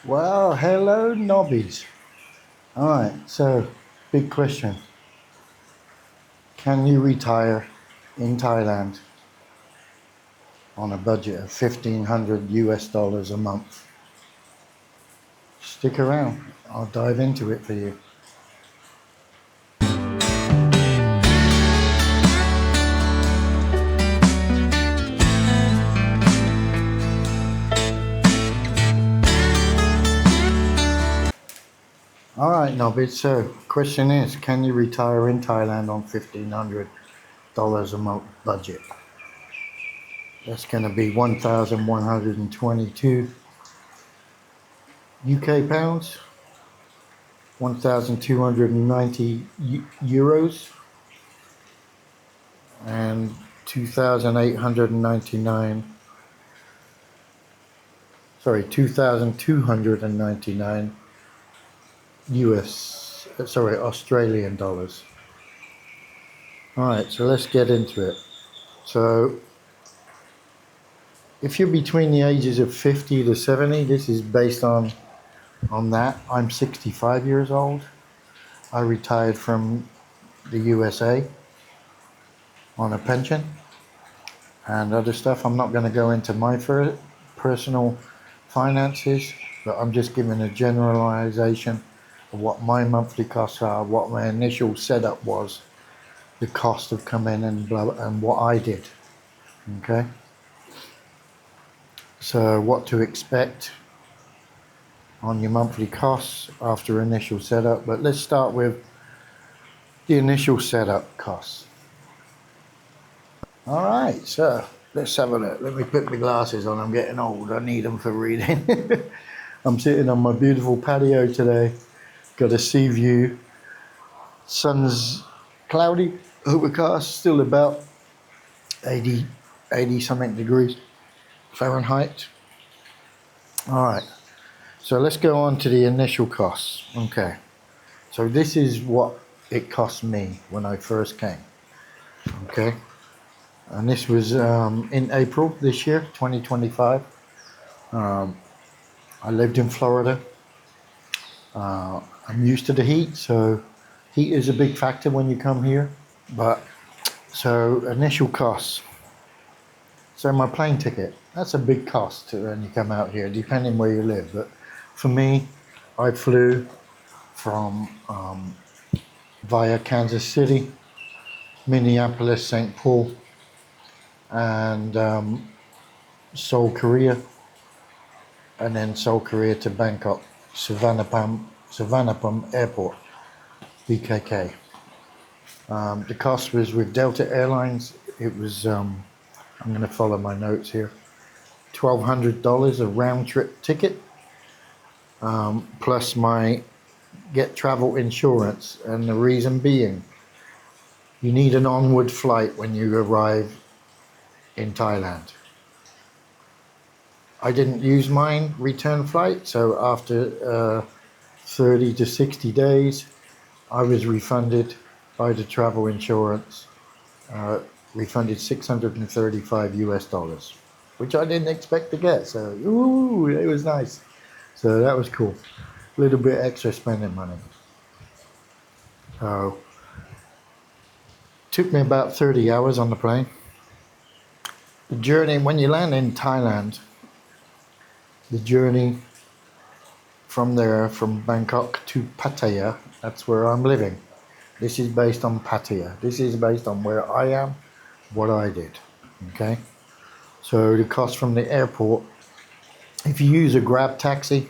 Well, hello, Nobbies. All right, so big question. Can you retire in Thailand on a budget of 1,500 US dollars a month? Stick around, I'll dive into it for you. All right, Nobbies, so question is, can you retire in Thailand on $1,500 a month budget? That's going to be 1,122 UK pounds, 1,290 euros, and 2,899, sorry, 2,299 Australian dollars. All right, so let's get into it. So if you're between the ages of 50 to 70, this is based on that. I'm 65 years old. I retired from the USA on a pension and other stuff. I'm not going to go into my personal finances, but I'm just giving a generalization of what my monthly costs are, what my initial setup was, the cost of coming and blah, and what I did. Okay. So what to expect on your monthly costs after initial setup, but let's start with the initial setup costs. All right, so let's have a look. Let me put my glasses on. I'm getting old. I need them for reading. I'm sitting on my beautiful patio today. Got a sea view. Sun's cloudy, overcast, still about 80 something degrees Fahrenheit. All right, so let's go on to the initial costs. Okay, so this is what it cost me when I first came. Okay, and this was in April this year, 2025. I lived in Florida. I'm used to the heat, so heat is a big factor when you come here. But so initial costs. So my plane ticket, that's a big cost when you come out here, depending where you live. But for me, I flew from via Kansas City, Minneapolis, St. Paul, and Seoul, Korea, and then Seoul, Korea to Bangkok, Savannapam Airport, BKK. The cost was with Delta Airlines. It was, I'm going to follow my notes here, $1,200 a round trip ticket, plus my get travel insurance. And the reason being, you need an onward flight when you arrive in Thailand. I didn't use mine return flight, so after 30 to 60 days, I was refunded by the travel insurance, refunded 635 US dollars, which I didn't expect to get. So, ooh, it was nice. So that was cool. A little bit extra spending money. So, took me about 30 hours on the plane. The journey, when you land in Thailand, the journey from there, from Bangkok to Pattaya, that's where I'm living. This is based on Pattaya. This is based on where I am, what I did. Okay. So the cost from the airport, if you use a Grab taxi,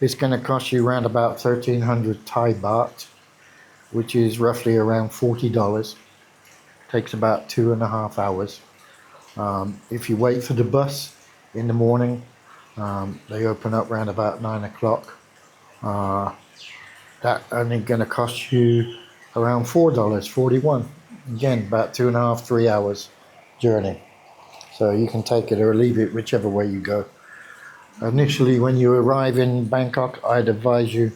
it's going to cost you around about 1,300 Thai baht, which is roughly around $40. Takes about 2.5 hours. If you wait for the bus in the morning, they open up around about 9 o'clock. That only going to cost you around $4.41. Again, about 2.5, 3 hours journey. So you can take it or leave it, whichever way you go. Initially, when you arrive in Bangkok, I'd advise you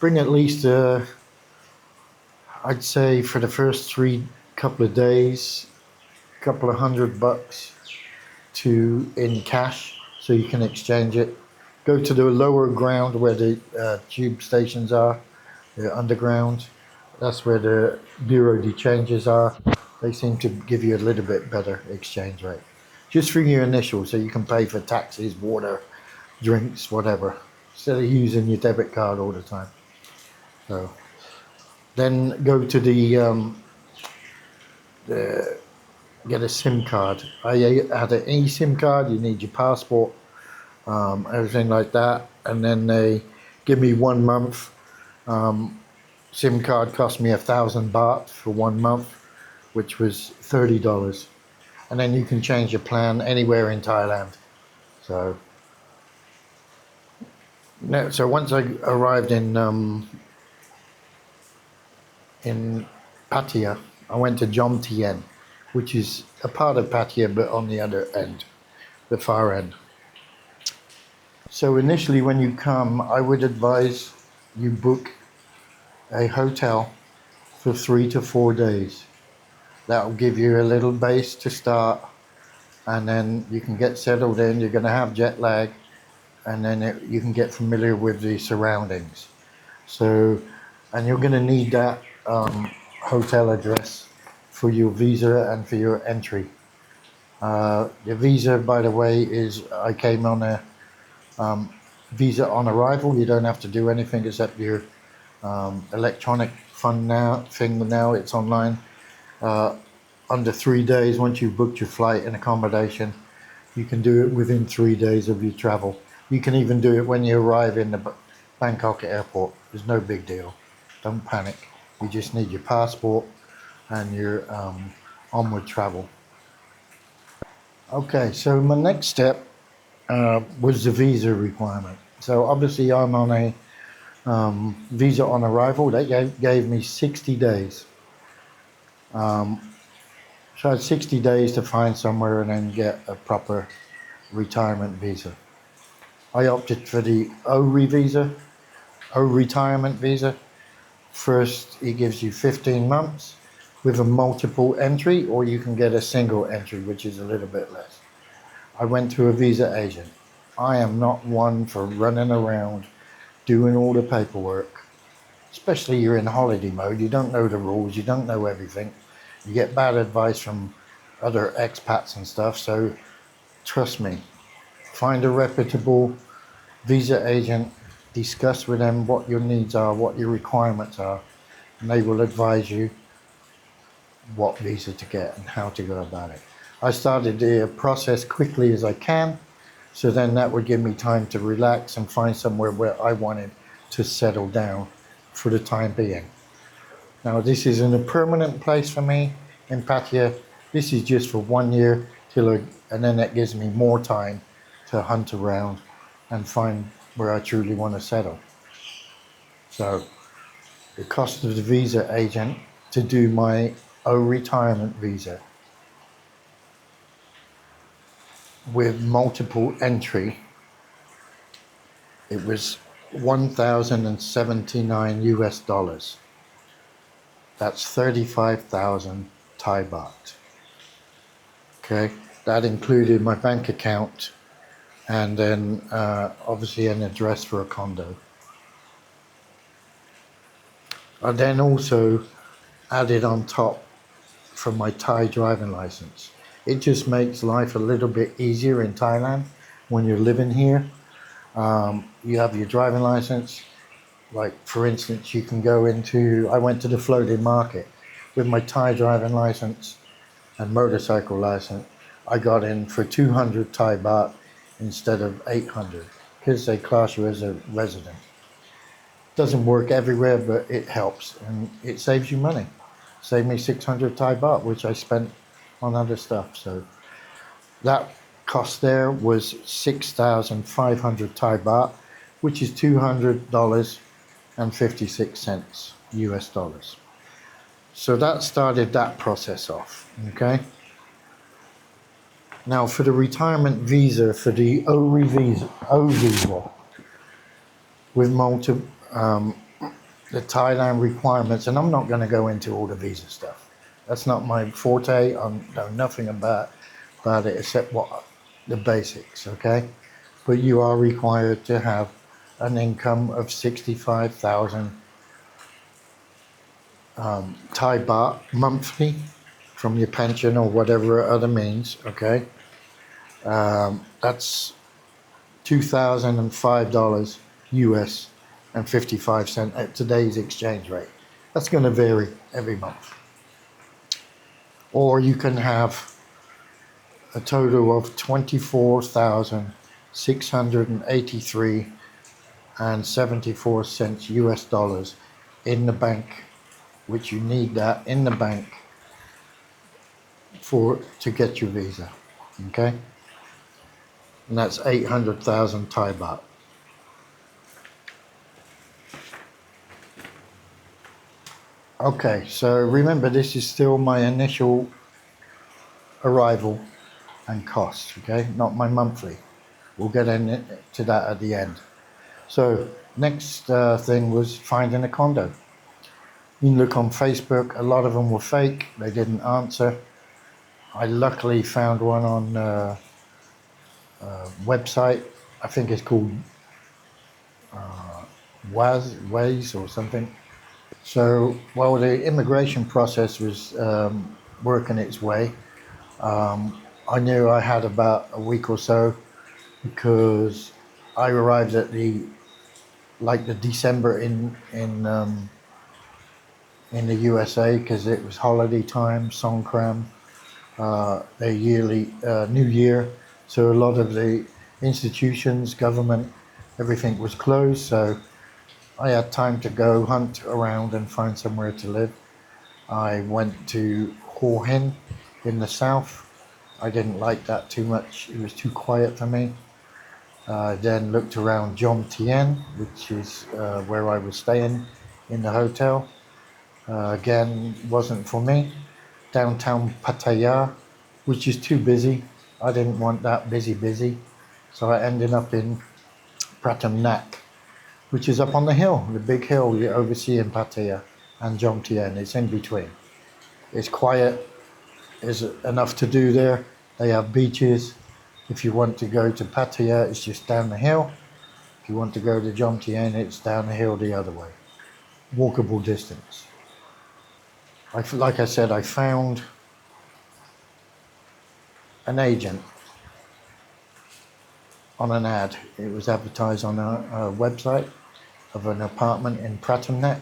bring at least, I'd say for the first couple of days, a couple of $100 in cash, so you can exchange it Go to the lower ground where the tube stations are, the underground. That's where the bureau de changes are. They seem to give you a little bit better exchange rate. Just for your initial, so you can pay for taxis, water, drinks, whatever, instead of using your debit card all the time. So then go to the get a SIM card. I had an eSIM card. You need your passport, everything like that, and then they give me 1 month. SIM card cost me 1,000 baht for 1 month, which was $30, and then you can change your plan anywhere in Thailand. So, no, so once I arrived in Pattaya, I went to Jom Tien, which is a part of Pattaya but on the other end, the far end. So initially, when you come, I would advise you book a hotel for 3 to 4 days. That will give you a little base to start, and then you can get settled in. You're going to have jet lag, and then you can get familiar with the surroundings. So, and you're going to need that hotel address for your visa and for your entry. The visa, by the way, is I came on a visa on arrival. You don't have to do anything except your electronic fund now thing. Now it's online. Under 3 days, once you've booked your flight and accommodation, you can do it within 3 days of your travel. You can even do it when you arrive in the Bangkok airport. There's no big deal. Don't panic. You just need your passport and your onward travel. Okay, so my next step was the visa requirement. So obviously I'm on a visa on arrival. They gave me 60 days. So I had 60 days to find somewhere and then get a proper retirement visa. I opted for the ORI visa, O retirement visa. First, it gives you 15 months with a multiple entry, or you can get a single entry, which is a little bit less. I went to a visa agent. I am not one for running around doing all the paperwork, especially you're in holiday mode. You don't know the rules, you don't know everything. You get bad advice from other expats and stuff, so trust me, find a reputable visa agent, discuss with them what your needs are, what your requirements are, and they will advise you what visa to get and how to go about it. I started the process quickly as I can, so then that would give me time to relax and find somewhere where I wanted to settle down for the time being. Now this isn't a permanent place for me in Pattaya. This is just for 1 year and then that gives me more time to hunt around and find where I truly want to settle. So the cost of the visa agent to do my retirement visa with multiple entry, it was 1,079 US dollars. That's 35,000 Thai baht. Okay, that included my bank account and then obviously an address for a condo. I then also added on top from my Thai driving license. It just makes life a little bit easier in Thailand when you're living here. You have your driving license. Like for instance, you can go I went to the floating market with my Thai driving license and motorcycle license. I got in for 200 Thai baht instead of 800 because they class you as a resident. Doesn't work everywhere, but it helps and it saves you money. Saved me 600 Thai baht, which I spent on other stuff. So that cost there was 6,500 Thai baht, which is $200.56 US dollars. So that started that process off. Okay. Now for the retirement visa, for the O visa with the Thailand requirements, and I'm not going to go into all the visa stuff. That's not my forte. I know nothing about it except the basics. Okay. but you are required to have an income of 65,000 Thai baht monthly from your pension or whatever other means. Okay, that's $2,005 US and 55 cents at today's exchange rate. That's going to vary every month. Or you can have a total of 24,683 and 74 cents US dollars in the bank, which you need that in the bank to get your visa. Okay, and that's 800,000 Thai baht. Okay, so remember, this is still my initial arrival and cost, okay, not my monthly. We'll get into that at the end. So next thing was finding a condo. You can look on Facebook, a lot of them were fake, they didn't answer. I luckily found one on a website, I think it's called Waze or something. So while the immigration process was working its way, I knew I had about a week or so, because I arrived at the December in the USA, because it was holiday time, Songkran, their yearly New Year. So a lot of the institutions, government, everything was closed. So I had time to go hunt around and find somewhere to live. I went to Hua Hin in the south. I didn't like that too much. It was too quiet for me. Then looked around Jom Tien, which is where I was staying in the hotel. Again, wasn't for me. Downtown Pattaya, which is too busy. I didn't want that busy. So I ended up in Pratam Nak, which is up on the hill, the big hill you oversee in Pattaya and Jom Tien. It's in between. It's quiet. There's enough to do there. They have beaches. If you want to go to Pattaya, it's just down the hill. If you want to go to Jom Tien, it's down the hill the other way. Walkable distance. Like I said, I found an agent on an ad. It was advertised on a website of an apartment in Pratam Nek.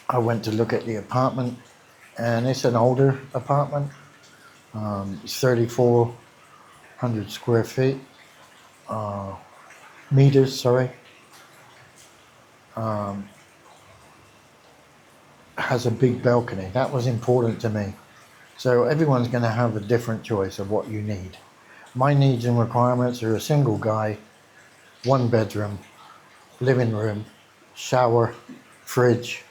I went to look at the apartment, and it's an older apartment. It's 3,400 square feet, meters, sorry. Has a big balcony. That was important to me. So everyone's going to have a different choice of what you need. My needs and requirements are a single guy, one bedroom, living room, shower, fridge.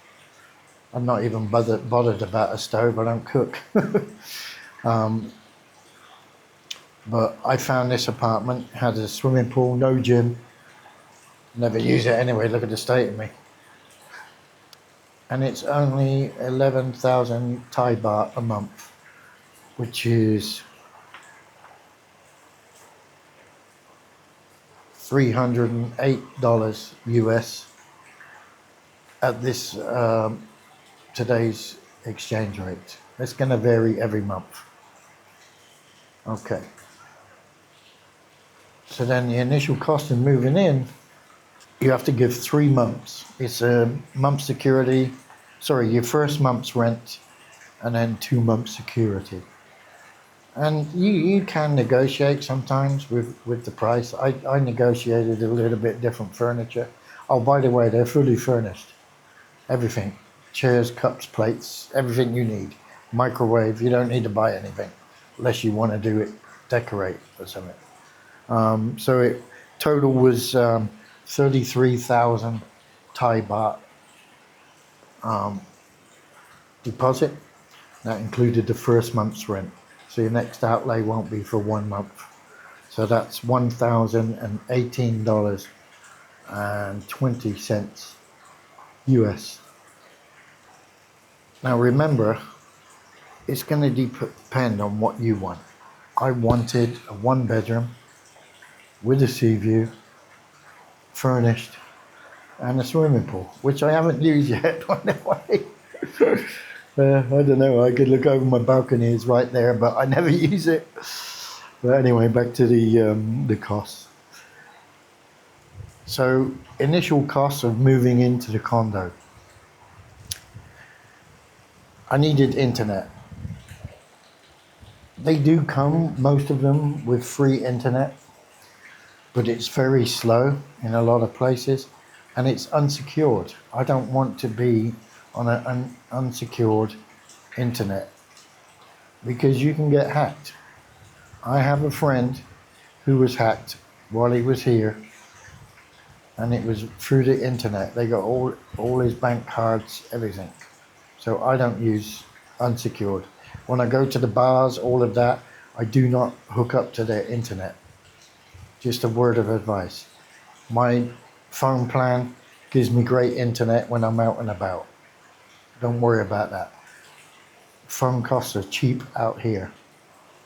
I'm not even bothered about a stove. I don't cook. But I found this apartment, had a swimming pool, no gym. Never use it anyway, look at the state of me. And it's only 11,000 Thai baht a month, which is $308 US at this today's exchange rate. It's going to vary every month. Okay. So then the initial cost of moving in, you have to give 3 months. It's a month security, your first month's rent, and then 2 months security. And you can negotiate sometimes with the price. I negotiated a little bit different furniture. Oh, by the way, they're fully furnished. Everything. Chairs, cups, plates, everything you need. Microwave, you don't need to buy anything unless you want to do it, decorate or something. So it total was 33,000 Thai baht deposit. That included the first month's rent. So your next outlay won't be for 1 month. So that's $1,018.20 US. Now remember, it's going to depend on what you want. I wanted a 1 bedroom, with a sea view, furnished, and a swimming pool, which I haven't used yet, by the way. I don't know, I could look over my balcony, it's right there, but I never use it. But anyway, back to the costs. So, initial costs of moving into the condo. I needed internet. They do come, most of them, with free internet, but it's very slow in a lot of places and it's unsecured. I don't want to be on an unsecured internet because you can get hacked. I have a friend who was hacked while he was here, and it was through the internet. They got all his bank cards, everything. So I don't use unsecured. When I go to the bars, all of that, I do not hook up to their internet. Just a word of advice. My phone plan gives me great internet when I'm out and about. Don't worry about that. Phone costs are cheap out here.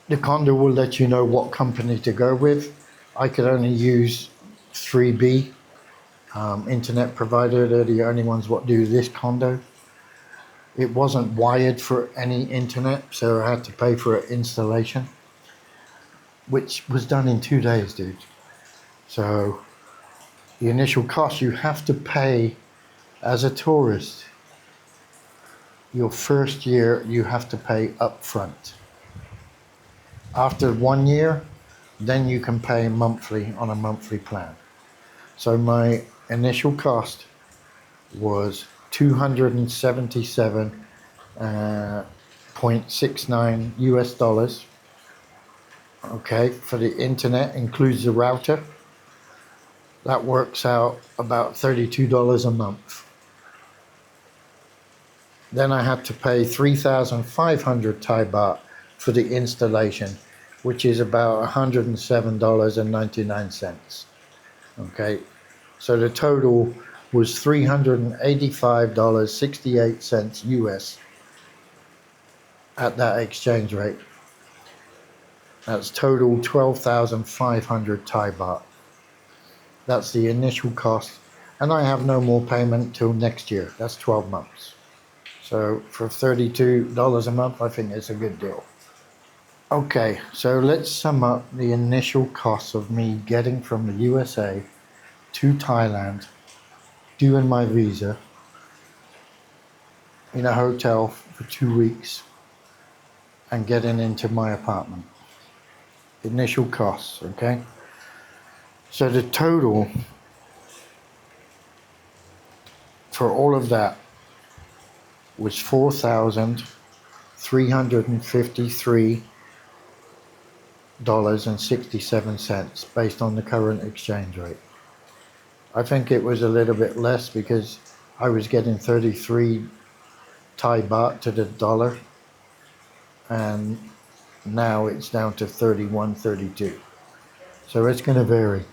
The condo will let you know what company to go with. I could only use 3B internet provider. They're the only ones what do this condo. It wasn't wired for any internet, so I had to pay for an installation, which was done in 2 days, dude. So the initial cost you have to pay as a tourist. Your first year you have to pay up front. After 1 year, then you can pay monthly on a monthly plan. So my initial cost was 277.69 US dollars. Okay, for the internet, includes the router. That works out about $32 a month. Then I had to pay 3,500 Thai baht for the installation, which is about $107.99. Okay, so the total was $385.68 US at that exchange rate. That's total 12,500 Thai baht. That's the initial cost, and I have no more payment till next year. That's 12 months. So for $32 a month, I think it's a good deal. Okay, so let's sum up the initial costs of me getting from the USA to Thailand, doing my visa, in a hotel for 2 weeks, and getting into my apartment. Initial costs, okay? So the total for all of that was $4,353.67 based on the current exchange rate. I think it was a little bit less because I was getting 33 Thai baht to the dollar, and now it's down to 31, 32. So it's going to vary.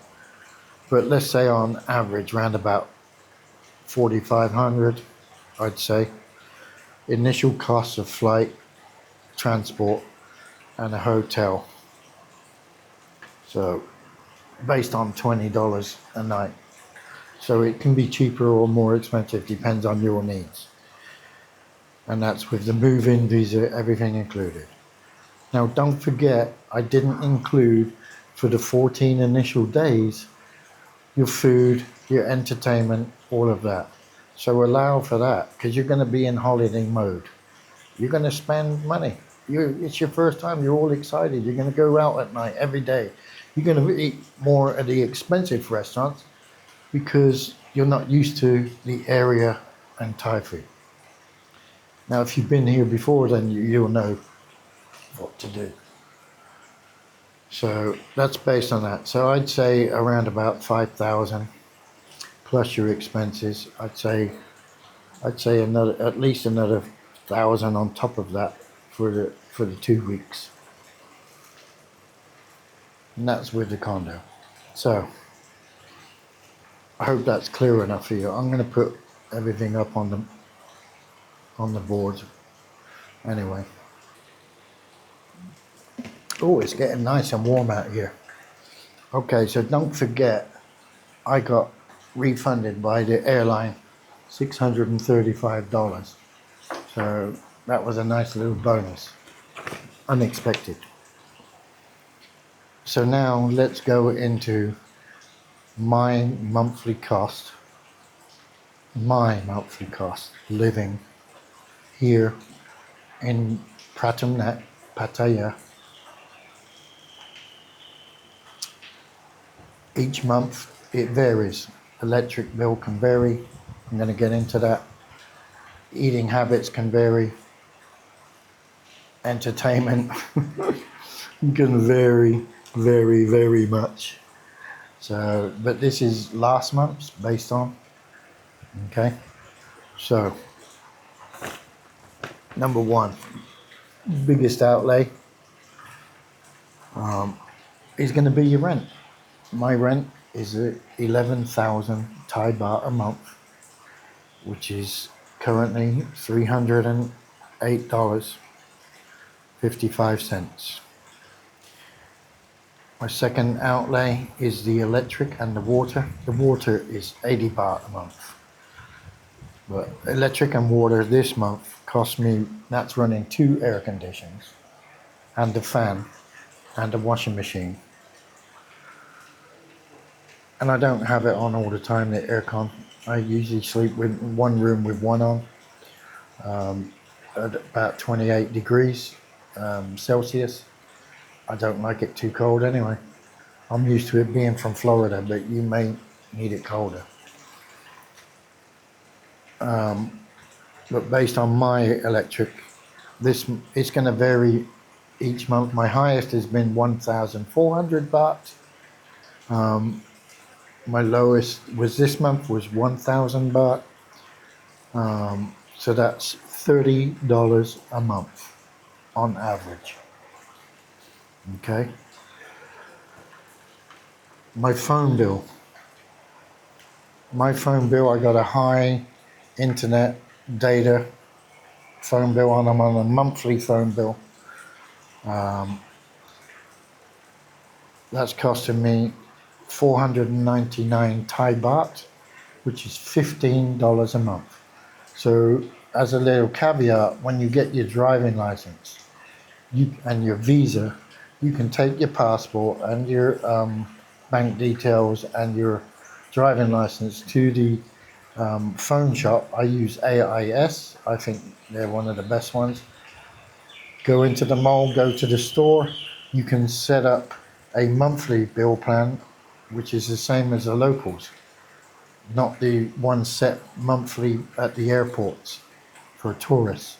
But let's say on average, around about 4,500, I'd say. Initial costs of flight, transport, and a hotel. So based on $20 a night. So it can be cheaper or more expensive, depends on your needs. And that's with the move-in visa, everything included. Now don't forget, I didn't include for the 14 initial days your food, your entertainment, all of that. So allow for that, because you're going to be in holiday mode. You're going to spend money. It's your first time, you're all excited. You're going to go out at night every day. You're going to eat more at the expensive restaurants because you're not used to the area and Thai food. Now, if you've been here before, then you'll know what to do. So that's based on that. So I'd say around about 5,000 plus your expenses. I'd say another, at least another 1,000 on top of that for the 2 weeks. And that's with the condo. So I hope that's clear enough for you. I'm going to put everything up on the board anyway. Oh, it's getting nice and warm out here. Okay, so don't forget, I got refunded by the airline $635. So that was a nice little bonus. Unexpected. So now let's go into my monthly cost. My monthly cost living here in Pattaya. Each month it varies. Electric bill can vary. I'm going to get into that. Eating habits can vary. Entertainment can vary very much. So, but this is last month's based on. Okay. So, number one, biggest outlay is going to be your rent. My rent is 11,000 Thai baht a month, which is currently $308.55. My second outlay is the electric and the water. The water is 80 baht a month. But electric and water this month cost me, that's running 2 air conditioners and a fan and a washing machine. And I don't have it on all the time, the aircon. I usually sleep with one room with one on, at about 28 degrees Celsius. I don't like it too cold anyway. I'm used to it being from Florida, but you may need it colder. But based on my electric, it's going to vary each month. My highest has been 1,400 baht. My lowest was this month was 1,000 baht. So that's $30 a month on average. Okay. My phone bill. I got a high internet data phone bill and I'm on a monthly phone bill. That's costing me 499 Thai baht, which is $15 a month. So as a little caveat, when you get your driving license and your visa, you can take your passport and your bank details and your driving license to the phone shop. I use AIS. I think they're one of the best ones. Go into the mall, go to the store. You can set up a monthly bill plan, which is the same as the locals, not the one set monthly at the airports for tourists.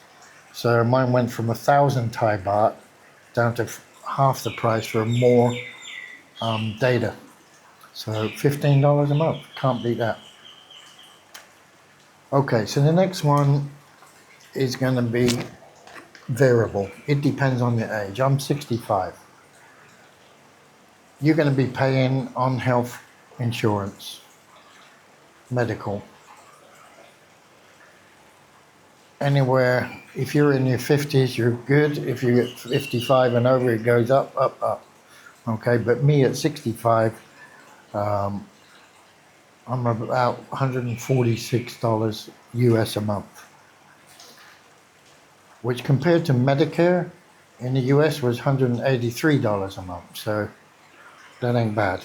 So mine went from 1,000 Thai baht down to half the price for more data. So $15 a month, can't beat that. Okay, so the next one is going to be variable. It depends on your age. I'm 65. You're going to be paying on health insurance, medical. Anywhere, if you're in your 50s, you're good. If you're 55 and over, it goes up, up, up. Okay, but me at 65, I'm about $146 US a month, which compared to Medicare in the US was $183 a month. So that ain't bad.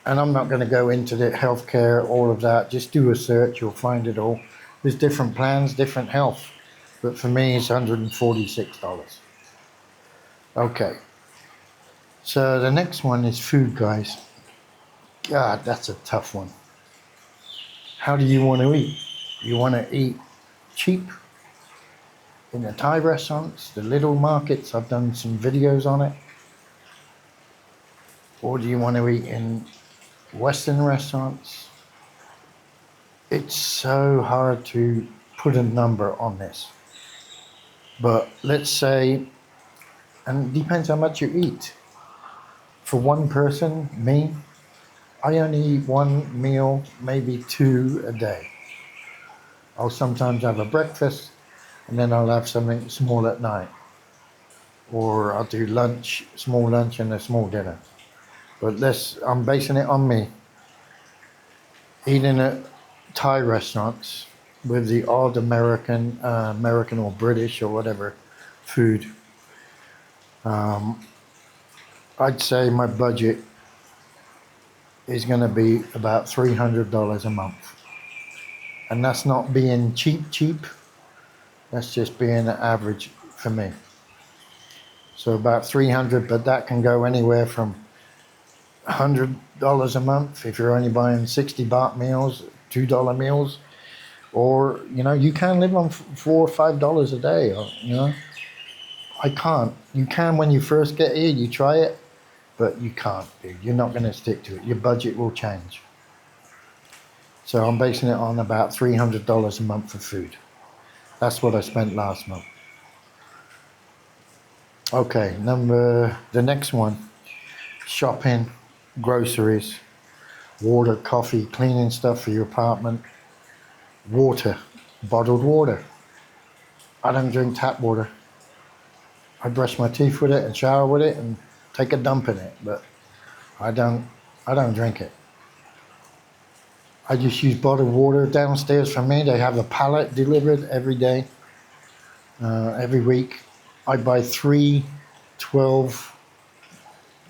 And I'm not going to go into the healthcare, all of that. Just do a search, you'll find it all. There's different plans, different health. But for me, it's $146. Okay. So the next one is food, guys. God, that's a tough one. How do you want to eat? You want to eat cheap in the Thai restaurants, the little markets? I've done some videos on it. Or do you want to eat in Western restaurants? It's so hard to put a number on this. But let's say, and it depends how much you eat. For one person, me, I only eat one meal, maybe 2 a day. I'll sometimes have a breakfast and then I'll have something small at night. Or I'll do lunch, small lunch and a small dinner. But I'm basing it on me eating at Thai restaurants with the odd American or British or whatever food. I'd say my budget is going to be about $300 a month, and that's not being cheap. That's just being an average for me. So about 300, but that can go anywhere from $100 a month if you're only buying 60 baht meals, $2 meals, or you can live on $4 or $5 a day. Or, I can't. You can when you first get here. You try it, but you can't, dude. You're not going to stick to it. Your budget will change. So I'm basing it on about $300 a month for food. That's what I spent last month. Okay, the next one, shopping, groceries, water, coffee, cleaning stuff for your apartment, water, bottled water. I don't drink tap water. I brush my teeth with it and shower with it and take a dump in it, but I don't drink it. I just use bottled water downstairs for me. They have a pallet delivered every day, every week. I buy 12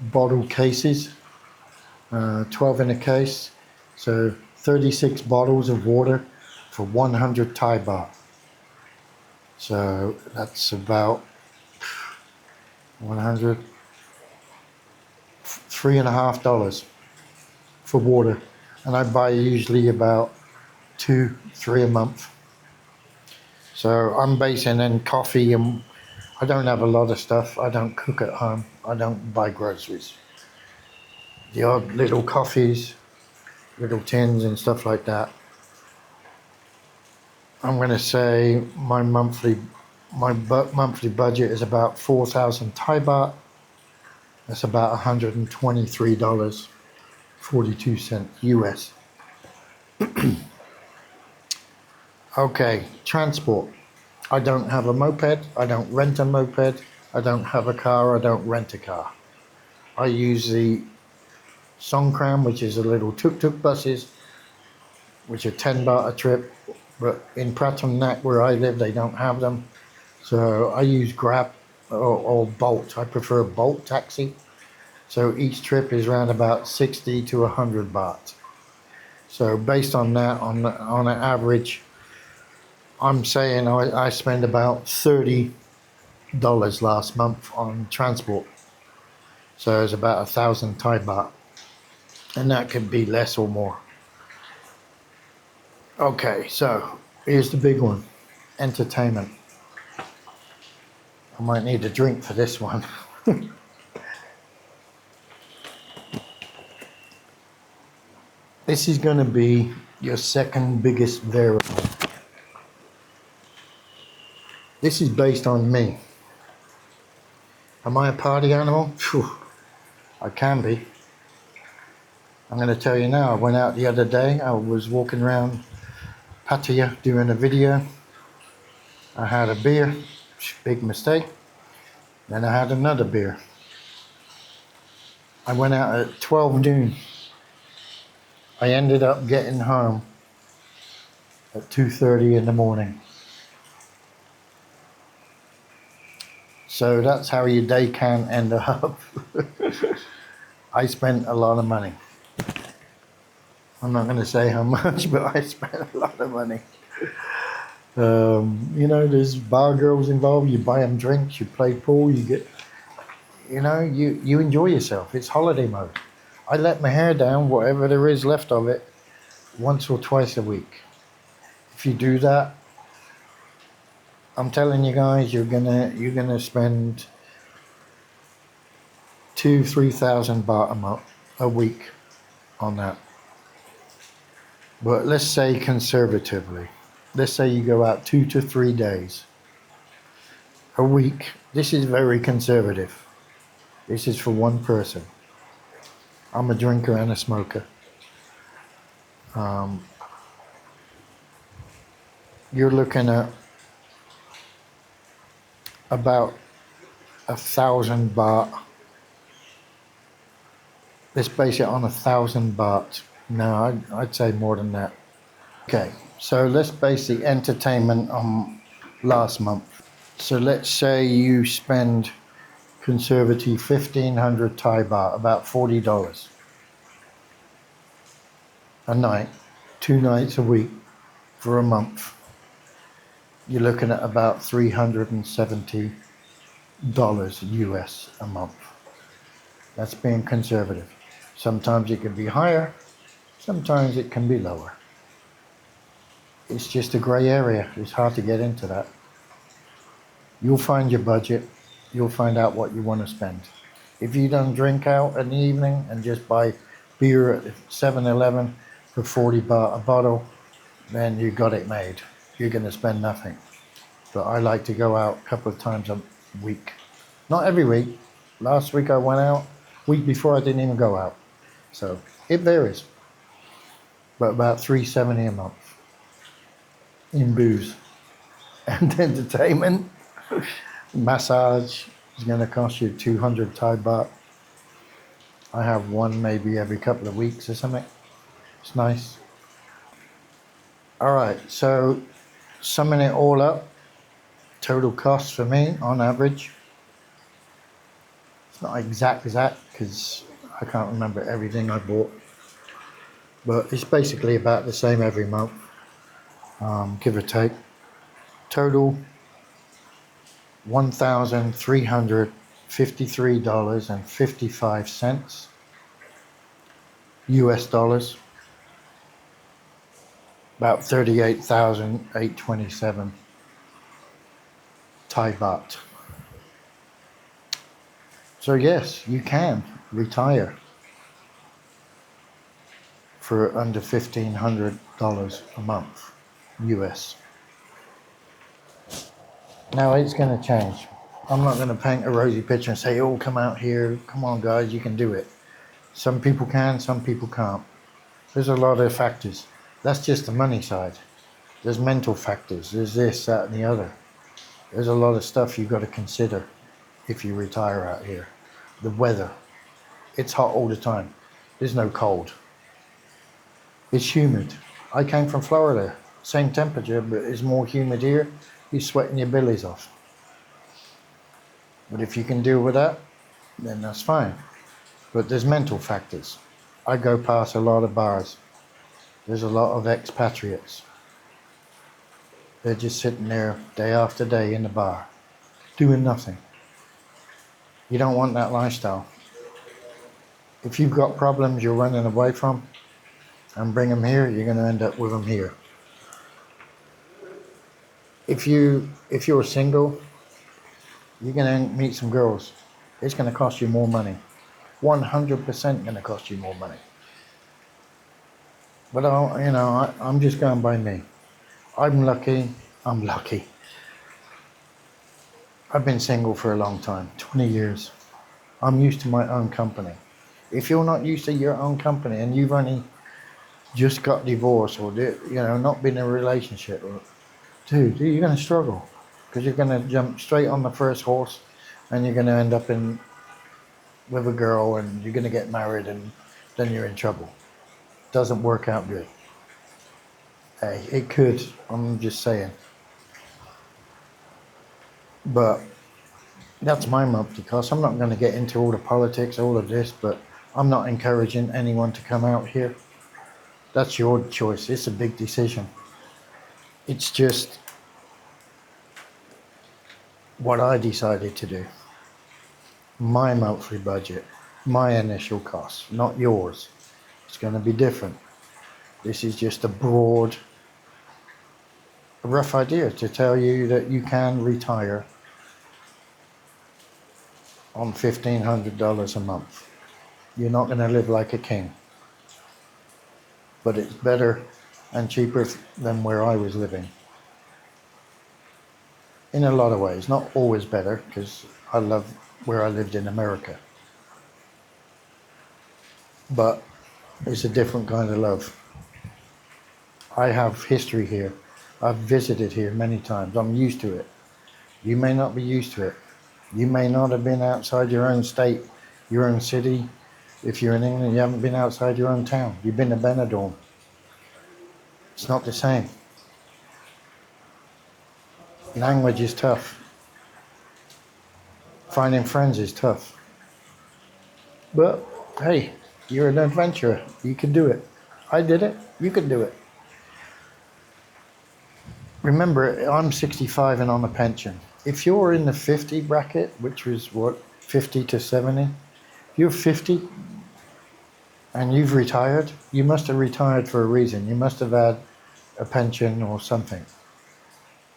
bottle cases, 12 in a case, so 36 bottles of water for 100 Thai baht. So that's about 100, $3.50 for water, and I buy usually about 2-3 a month. So I'm basing in coffee, and I don't have a lot of stuff. I don't cook at home. I don't buy groceries. The odd little coffees, little tins and stuff like that. I'm going to say my monthly budget is about 4,000 Thai baht. That's about $123.42 US. Okay, transport. I don't have a moped. I don't rent a moped. I don't have a car. I don't rent a car. I use the Songkram, which is a little tuk-tuk buses, which are 10 baht a trip. But in Pratunnak, where I live, they don't have them. So I use Grab or Bolt. I prefer Bolt taxi. So each trip is around about 60 to 100 baht. So based on that, on an average, I'm saying I spend about $30 last month on transport. So it's about 1,000 Thai baht. And that could be less or more. Okay, so here's the big one. Entertainment. I might need a drink for this one. This is going to be your second biggest variable. This is based on me. Am I a party animal? Phew, I can be. I'm going to tell you now, I went out the other day. I was walking around Pattaya doing a video. I had a beer, big mistake. Then I had another beer. I went out at 12 noon. I ended up getting home at 2:30 in the morning. So that's how your day can end up. I spent a lot of money. I'm not going to say how much, but I spent a lot of money. There's bar girls involved. You buy them drinks, you play pool, you get, you enjoy yourself. It's holiday mode. I let my hair down, whatever there is left of it, once or twice a week. If you do that, I'm telling you guys, you're gonna spend 2,000-3,000 baht a week on that. But let's say conservatively, let's say you go out 2 to 3 days a week. This is very conservative. This is for one person. I'm a drinker and a smoker. You're looking at about 1,000 baht Let's base it on 1,000 baht. No, I'd say more than that. Okay, so let's base the entertainment on last month. So let's say you spend conservative 1,500 Thai baht, about $40 a night, 2 nights a week for a month. You're looking at about $370 US a month. That's being conservative. Sometimes it can be higher, sometimes it can be lower. It's just a grey area. It's hard to get into that. You'll find your budget. You'll find out what you want to spend. If you don't drink out in the evening and just buy beer at 7-Eleven for 40 baht a bottle, then you got it made. You're going to spend nothing. But I like to go out a couple of times a week. Not every week. Last week I went out. Week before I didn't even go out. So it varies. But about $370 a month in booze and entertainment. Massage is going to cost you 200 Thai baht. I have one maybe every couple of weeks or something. It's nice. All right, so summing it all up, total cost for me on average. It's not exact because I can't remember everything I bought, but it's basically about the same every month, give or take. Total $1,353.55 US dollars, about 38,827 Thai baht. So yes, you can retire for under $1,500 a month US. Now it's going to change. I'm not going to paint a rosy picture and say, oh, come out here, come on guys, you can do it. Some people can, some people can't. There's a lot of factors. That's just the money side. There's mental factors, there's this, that and the other. There's a lot of stuff you've got to consider if you retire out here. The weather. It's hot all the time. There's no cold. It's humid. I came from Florida. Same temperature, but it's more humid here. You're sweating your billies off. But if you can deal with that, then that's fine. But there's mental factors. I go past a lot of bars. There's a lot of expatriates. They're just sitting there day after day in the bar, doing nothing. You don't want that lifestyle. If you've got problems you're running away from and bring them here, you're going to end up with them here. If you're single, you're going to meet some girls. It's going to cost you more money. 100% going to cost you more money. But I'm just going by me. I'm lucky. I've been single for a long time, 20 years. I'm used to my own company. If you're not used to your own company and you've only just got divorced or not been in a relationship, dude, you're going to struggle because you're going to jump straight on the first horse and you're going to end up with a girl and you're going to get married and then you're in trouble. Doesn't work out good. Hey, it could, I'm just saying. But that's my monthly cost. I'm not going to get into all the politics, all of this, but I'm not encouraging anyone to come out here. That's your choice. It's a big decision. It's just what I decided to do. My monthly budget, my initial cost, not yours. It's going to be different. This is just a rough idea to tell you that you can retire on $1,500 a month. You're not going to live like a king. But it's better and cheaper than where I was living. In a lot of ways, not always better, because I love where I lived in America. But it's a different kind of love. I have history here. I've visited here many times. I'm used to it. You may not be used to it. You may not have been outside your own state, your own city, If you're in England, you haven't been outside your own town. You've been to Benidorm. It's not the same. Language is tough. Finding friends is tough. But hey, you're an adventurer. You can do it. I did it. You can do it. Remember, I'm 65 and on a pension. If you're in the 50 bracket, which was what, 50 to 70, if you're 50 and you've retired, you must have retired for a reason. You must have had a pension or something.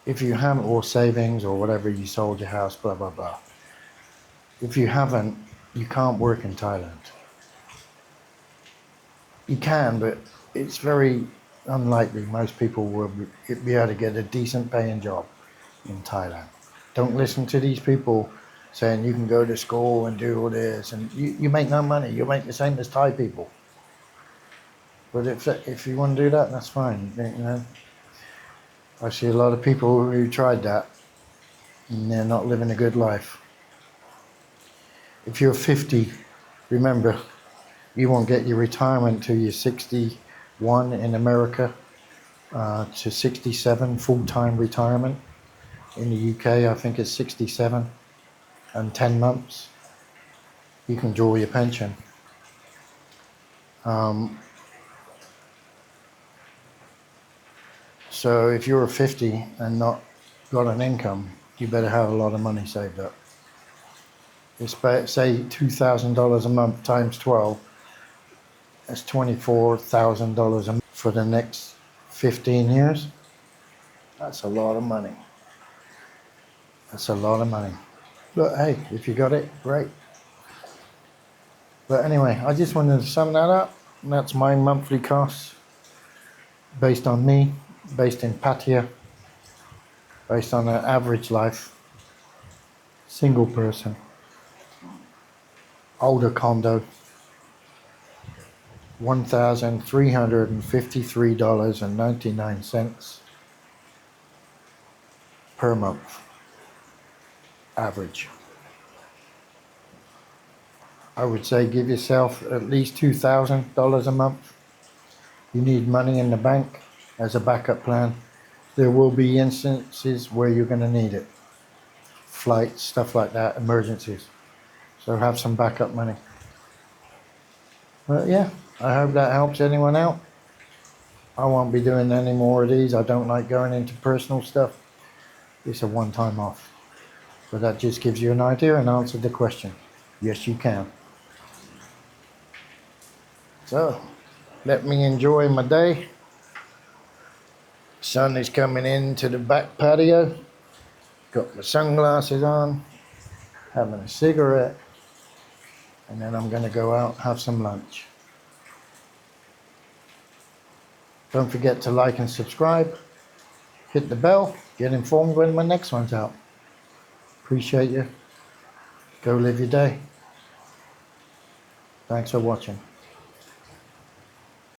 If you haven't, or savings or whatever, you sold your house, blah, blah, blah. If you haven't, you can't work in Thailand. You can, but it's very unlikely most people will be able to get a decent paying job in Thailand. Don't listen to these people saying you can go to school and do all this, and you make no money. You make the same as Thai people. But if you want to do that, that's fine. You know, I see a lot of people who tried that, and they're not living a good life. If you're 50, remember, you won't get your retirement till you're 61 in America, to 67 full-time retirement. In the UK, I think it's 67 and 10 months. You can draw your pension. So if you're 50 and not got an income, you better have a lot of money saved up. It's say $2,000 a month times 12. That's $24,000 a month for the next 15 years. That's a lot of money. That's a lot of money. But hey, if you got it, great. But anyway, I just wanted to sum that up. That's my monthly costs based on me, based in Pattaya, based on an average life, single person, older condo, $1,353.99 per month, average. I would say give yourself at least $2,000 a month. You need money in the bank as a backup plan. There will be instances where you're going to need it. Flights, stuff like that, emergencies. So have some backup money. But yeah, I hope that helps anyone out. I won't be doing any more of these. I don't like going into personal stuff. It's a one-time off. But that just gives you an idea and answered the question. Yes, you can. So, let me enjoy my day. Sun is coming into the back patio. Got my sunglasses on, having a cigarette, and then I'm going to go out and have some lunch. Don't forget to like and subscribe. Hit the bell. Get informed when my next one's out. Appreciate you. Go live your day. Thanks for watching.